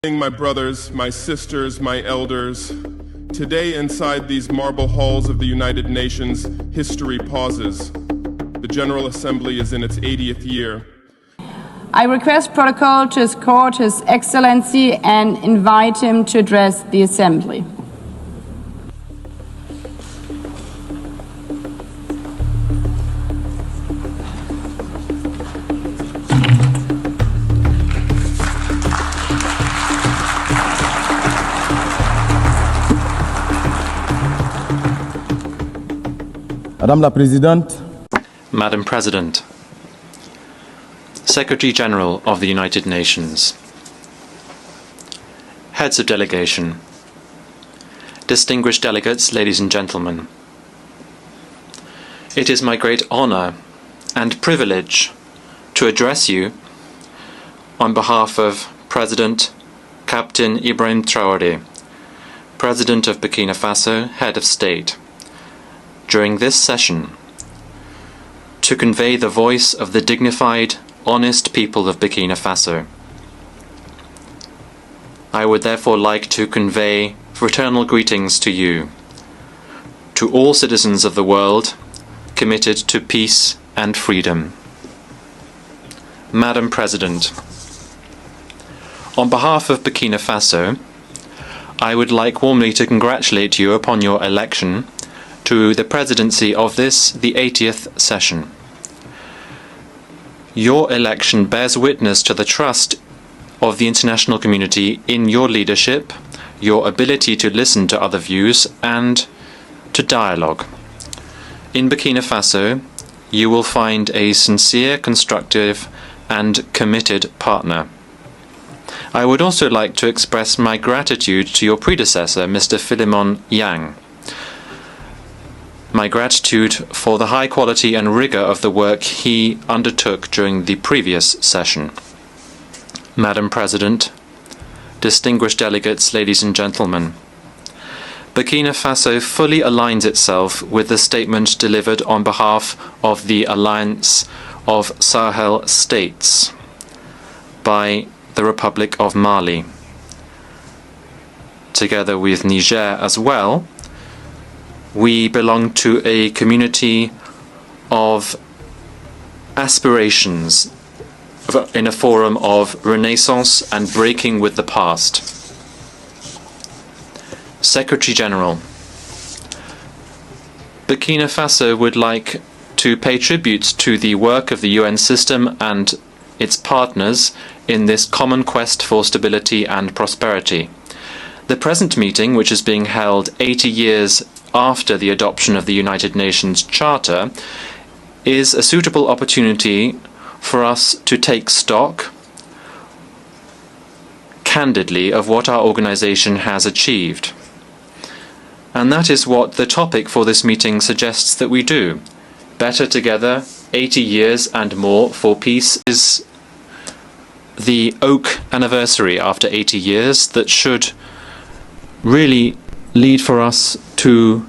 My brothers, my sisters, my elders, today inside these marble halls of the United Nations, history pauses. The General Assembly is in its 80th year. I request Protocol to escort His Excellency and invite him to address the Assembly. Madame la Présidente, Madam President, Secretary General of the United Nations, Heads of Delegation, distinguished delegates, ladies and gentlemen, it is my great honor and privilege to address you on behalf of President Captain Ibrahim Traoré, President of Burkina Faso, Head of State, during this session, to convey the voice of the dignified, honest people of Burkina Faso. I would therefore like to convey fraternal greetings to you, to all citizens of the world committed to peace and freedom. Madam President, on behalf of Burkina Faso, I would like warmly to congratulate you upon your election to the presidency of this, the 80th session. Your election bears witness to the trust of the international community in your leadership, your ability to listen to other views, and to dialogue. In Burkina Faso, you will find a sincere, constructive, and committed partner. I would also like to express my gratitude to your predecessor, Mr. Philemon Yang. My gratitude for the high quality and rigor of the work he undertook during the previous session. Madam President, distinguished delegates, ladies and gentlemen, Burkina Faso fully aligns itself with the statement delivered on behalf of the Alliance of Sahel States by the Republic of Mali, together with Niger as well. We belong to a community of aspirations in a forum of renaissance and breaking with the past. Secretary General, Burkina Faso would like to pay tribute to the work of the UN system and its partners in this common quest for stability and prosperity. The present meeting, which is being held 80 years after the adoption of the United Nations Charter, is a suitable opportunity for us to take stock candidly of what our organization has achieved. And that is what the topic for this meeting suggests that we do. Better together, 80 years and more for peace is the oak anniversary after 80 years that should really lead for us to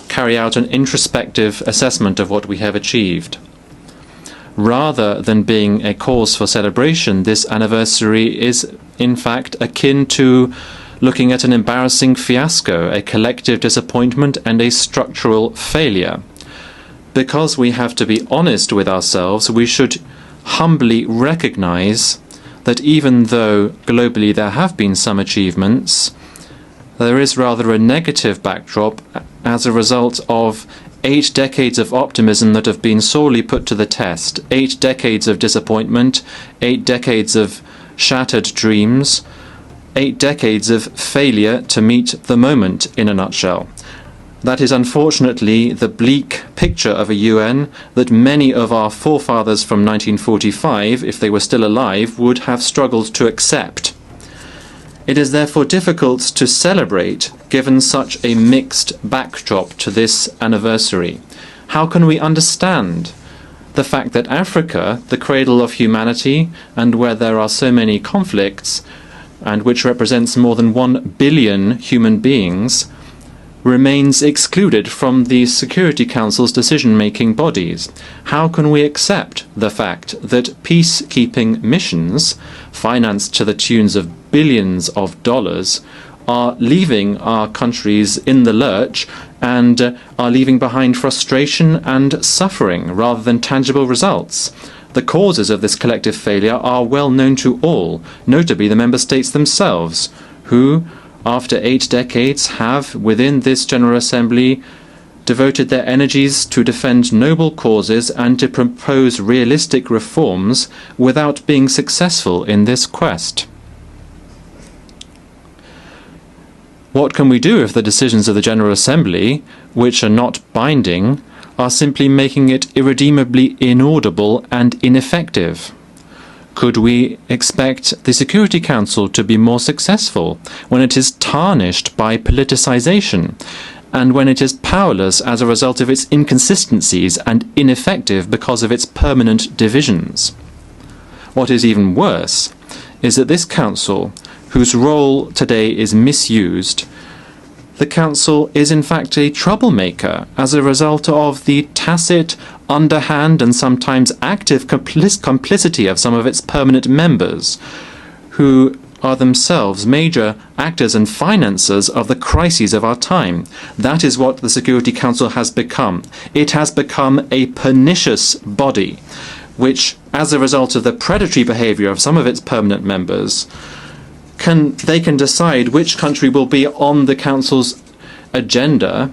carry out an introspective assessment of what we have achieved. Rather than being a cause for celebration, this anniversary is in fact akin to looking at an embarrassing fiasco, a collective disappointment and a structural failure. Because we have to be honest with ourselves, we should humbly recognize that even though globally there have been some achievements, there is rather a negative backdrop as a result of 8 decades of optimism that have been sorely put to the test, 8 decades of disappointment, 8 decades of shattered dreams, 8 decades of failure to meet the moment, in a nutshell. That is unfortunately the bleak picture of a UN that many of our forefathers from 1945, if they were still alive, would have struggled to accept. It is therefore difficult to celebrate given such a mixed backdrop to this anniversary. How can we understand the fact that Africa, the cradle of humanity and where there are so many conflicts, and which represents more than 1 billion human beings, remains excluded from the Security Council's decision-making bodies? How can we accept the fact that peacekeeping missions, financed to the tunes of billions of dollars are leaving our countries in the lurch and are leaving behind frustration and suffering rather than tangible results. The causes of this collective failure are well known to all, notably the member states themselves, who, after 8 decades, have, within this General Assembly, devoted their energies to defend noble causes and to propose realistic reforms without being successful in this quest. What can we do if the decisions of the General Assembly, which are not binding, are simply making it irredeemably inaudible and ineffective? Could we expect the Security Council to be more successful when it is tarnished by politicization and when it is powerless as a result of its inconsistencies and ineffective because of its permanent divisions? What is even worse is that this Council, whose role today is misused, the Council is in fact a troublemaker as a result of the tacit, underhand and sometimes active complicity of some of its permanent members, who are themselves major actors and financiers of the crises of our time. That is what the Security Council has become. It has become a pernicious body, which, as a result of the predatory behaviour of some of its permanent members, they can decide which country will be on the Council's agenda,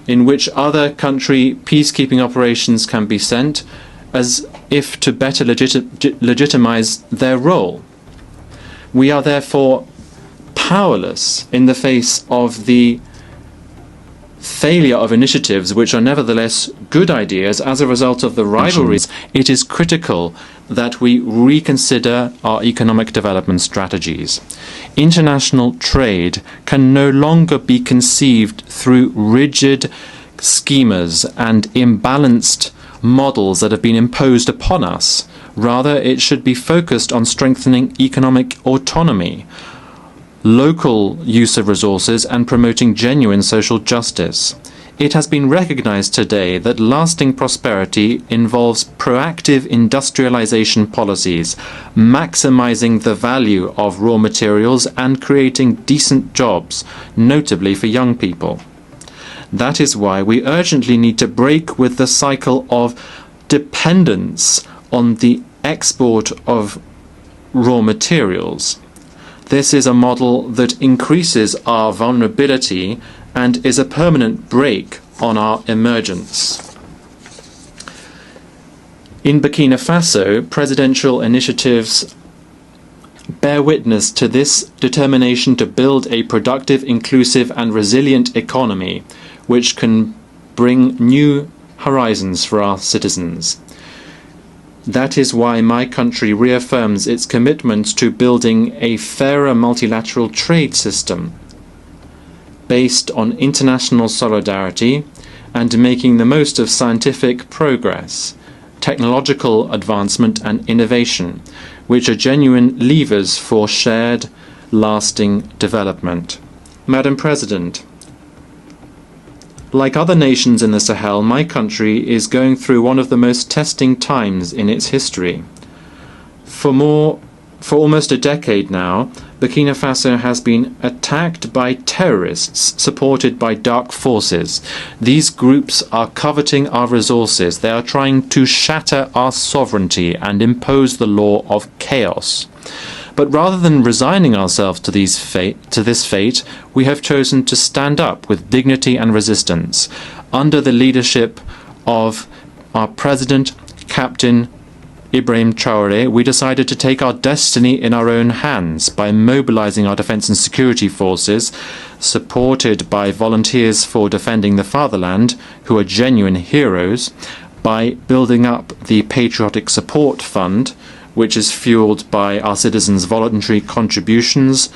in which other country peacekeeping operations can be sent, as if to better legitimize their role. We are therefore powerless in the face of the failure of initiatives which are nevertheless good ideas as a result of the rivalries. It is critical that we reconsider our economic development strategies. International trade can no longer be conceived through rigid schemas and imbalanced models that have been imposed upon us. Rather, it should be focused on strengthening economic autonomy, local use of resources, and promoting genuine social justice. It has been recognized today that lasting prosperity involves proactive industrialization policies, maximizing the value of raw materials and creating decent jobs, notably for young people. That is why we urgently need to break with the cycle of dependence on the export of raw materials. This is a model that increases our vulnerability and is a permanent brake on our emergence. In Burkina Faso, presidential initiatives bear witness to this determination to build a productive, inclusive and resilient economy which can bring new horizons for our citizens. That is why my country reaffirms its commitment to building a fairer multilateral trade system based on international solidarity and making the most of scientific progress, technological advancement and innovation, which are genuine levers for shared, lasting development. Madam President, like other nations in the Sahel, my country is going through one of the most testing times in its history. For almost a decade now, Burkina Faso has been attacked by terrorists supported by dark forces. These groups are coveting our resources. They are trying to shatter our sovereignty and impose the law of chaos. But rather than resigning ourselves to this fate, we have chosen to stand up with dignity and resistance under the leadership of our President, Captain Ibrahim Traoré. We decided to take our destiny in our own hands by mobilizing our defense and security forces, supported by volunteers for defending the fatherland, who are genuine heroes, by building up the Patriotic Support Fund, which is fueled by our citizens' voluntary contributions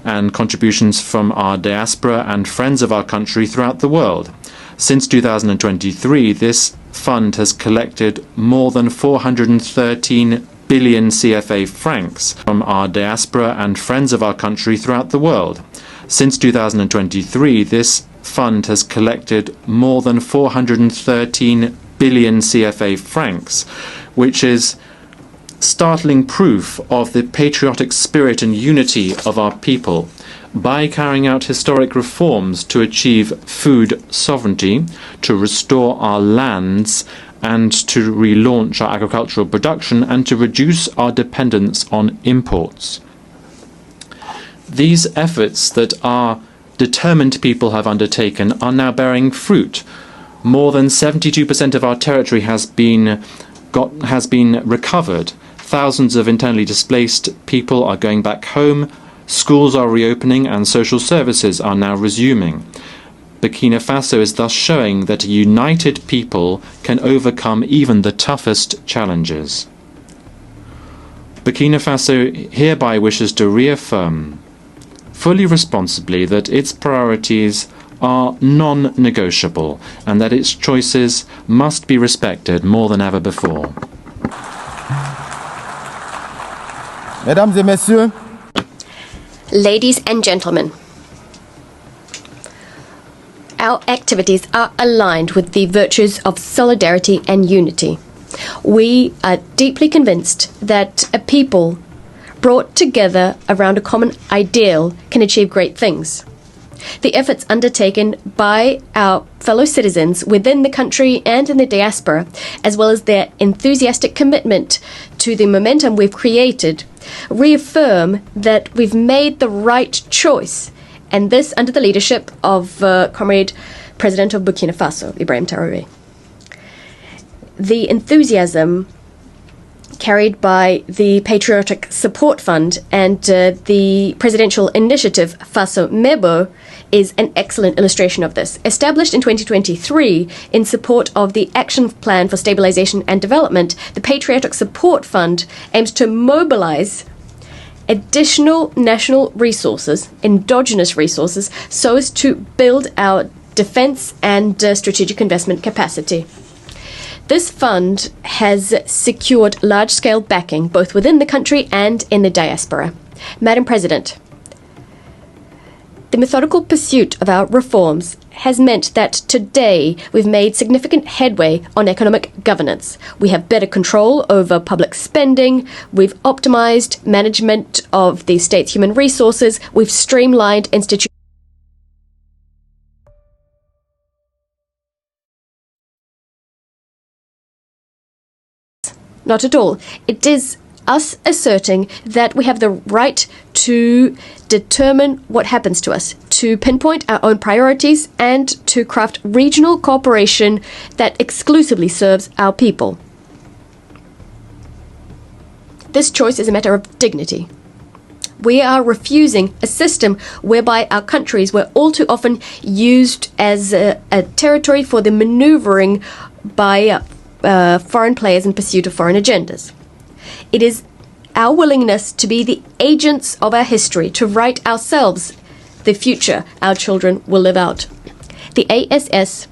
and contributions from our diaspora and friends of our country throughout the world. Since 2023, this fund has collected more than 413 billion CFA francs from our diaspora and friends of our country throughout the world. Since 2023, this fund has collected more than 413 billion CFA francs, which is startling proof of the patriotic spirit and unity of our people by carrying out historic reforms to achieve food sovereignty, to restore our lands, and to relaunch our agricultural production, and to reduce our dependence on imports. These efforts that our determined people have undertaken are now bearing fruit. More than 72% of our territory has been recovered. Thousands of internally displaced people are going back home. Schools are reopening and social services are now resuming. Burkina Faso is thus showing that a united people can overcome even the toughest challenges. Burkina Faso hereby wishes to reaffirm fully responsibly that its priorities are non-negotiable and that its choices must be respected more than ever before. Mesdames et Messieurs, Ladies and gentlemen, our activities are aligned with the virtues of solidarity and unity. We are deeply convinced that a people brought together around a common ideal can achieve great things. The efforts undertaken by our fellow citizens within the country and in the diaspora, as well as their enthusiastic commitment to the momentum we've created, reaffirm that we've made the right choice, and this under the leadership of Comrade President of Burkina Faso, Ibrahim Traoré. The enthusiasm carried by the Patriotic Support Fund and the presidential initiative Faso Mebo is an excellent illustration of this. Established in 2023 in support of the Action Plan for Stabilization and Development, the Patriotic Support Fund aims to mobilize additional national resources, endogenous resources, so as to build our defense and strategic investment capacity. This fund has secured large-scale backing both within the country and in the diaspora. Madam President, the methodical pursuit of our reforms has meant that today we've made significant headway on economic governance. We have better control over public spending, we've optimized management of the state's human resources, we've streamlined institutions. Not at all. It is us asserting that we have the right to determine what happens to us, to pinpoint our own priorities, and to craft regional cooperation that exclusively serves our people. This choice is a matter of dignity. We are refusing a system whereby our countries were all too often used as a territory for the maneuvering by foreign players in pursuit of foreign agendas. It is our willingness to be the agents of our history, to write ourselves the future our children will live out. The ASS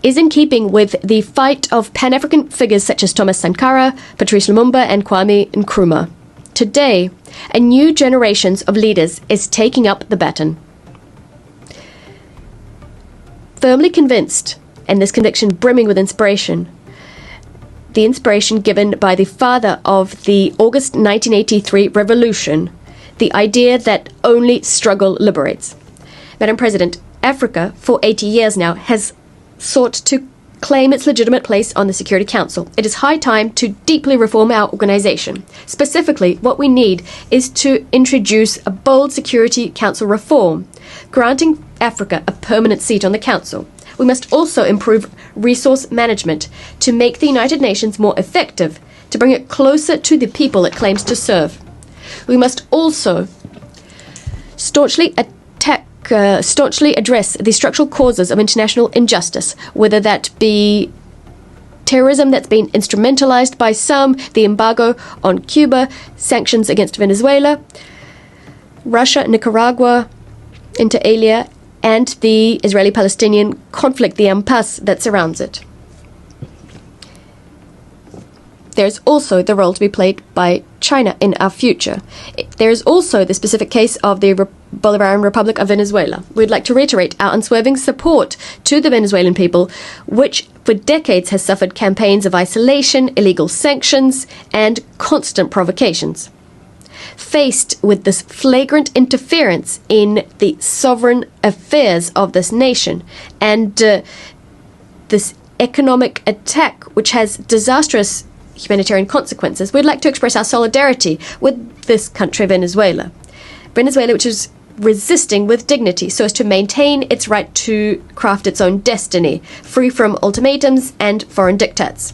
is in keeping with the fight of Pan-African figures such as Thomas Sankara, Patrice Lumumba, and Kwame Nkrumah. Today, a new generation of leaders is taking up the baton. Firmly convinced, and this conviction brimming with inspiration, the inspiration given by the father of the August 1983 revolution, the idea that only struggle liberates. Madam President, Africa, for 80 years now, has sought to claim its legitimate place on the Security Council. It is high time to deeply reform our organization. Specifically, what we need is to introduce a bold Security Council reform, granting Africa a permanent seat on the Council. We must also improve resource management to make the United Nations more effective, to bring it closer to the people it claims to serve. We must also staunchly address the structural causes of international injustice, whether that be terrorism that's been instrumentalized by some, the embargo on Cuba, sanctions against Venezuela, Russia, Nicaragua, inter alia, and the Israeli-Palestinian conflict, the impasse that surrounds it. There's also the role to be played by China in our future. There is also the specific case of the Bolivarian Republic of Venezuela. We'd like to reiterate our unswerving support to the Venezuelan people, which for decades has suffered campaigns of isolation, illegal sanctions, and constant provocations. Faced with this flagrant interference in the sovereign affairs of this nation and this economic attack, which has disastrous humanitarian consequences, we'd like to express our solidarity with this country, Venezuela. Venezuela, which is resisting with dignity so as to maintain its right to craft its own destiny, free from ultimatums and foreign diktats.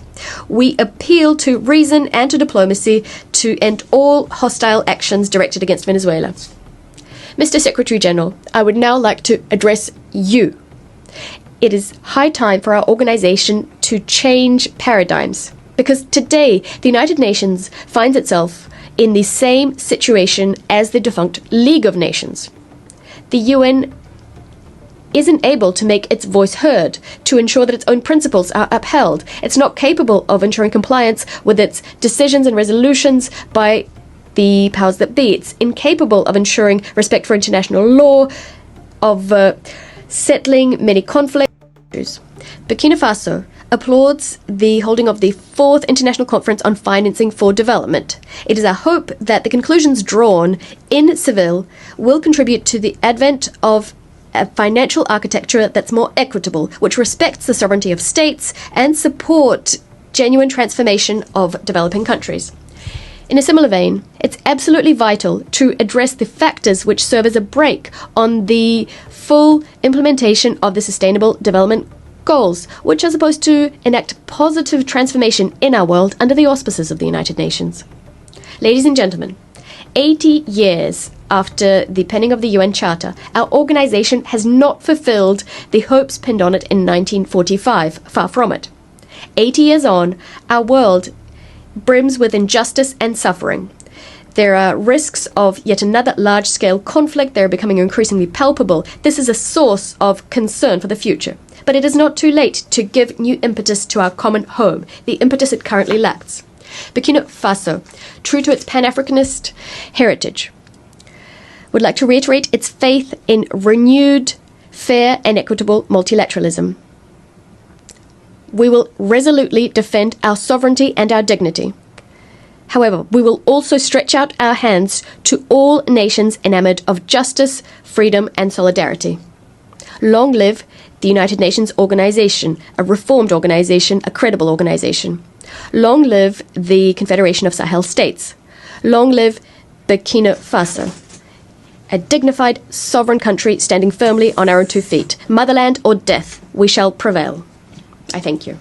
We appeal to reason and to diplomacy to end all hostile actions directed against Venezuela. Mr. Secretary General, I would now like to address you. It is high time for our organization to change paradigms, because today the United Nations finds itself in the same situation as the defunct League of Nations. The UN isn't able to make its voice heard, to ensure that its own principles are upheld. It's not capable of ensuring compliance with its decisions and resolutions by the powers that be. It's incapable of ensuring respect for international law, of settling many conflicts. Burkina Faso applauds the holding of the 4th International Conference on Financing for Development. It is our hope that the conclusions drawn in Seville will contribute to the advent of a financial architecture that's more equitable, which respects the sovereignty of states and support genuine transformation of developing countries. In a similar vein, it's absolutely vital to address the factors which serve as a brake on the full implementation of the Sustainable Development Goals, which are supposed to enact positive transformation in our world under the auspices of the United Nations. Ladies and gentlemen, 80 years after the penning of the UN Charter, our organization has not fulfilled the hopes pinned on it in 1945, far from it. 80 years on, our world brims with injustice and suffering. There are risks of yet another large-scale conflict. They're becoming increasingly palpable. This is a source of concern for the future. But it is not too late to give new impetus to our common home, the impetus it currently lacks. Burkina Faso, true to its Pan-Africanist heritage, would like to reiterate its faith in renewed, fair and equitable multilateralism. We will resolutely defend our sovereignty and our dignity. However, we will also stretch out our hands to all nations enamored of justice, freedom and solidarity. Long live the United Nations organization, a reformed organization, a credible organization. Long live the Confederation of Sahel States. Long live Burkina Faso, a dignified, sovereign country standing firmly on our own 2 feet. Motherland or death, we shall prevail. I thank you.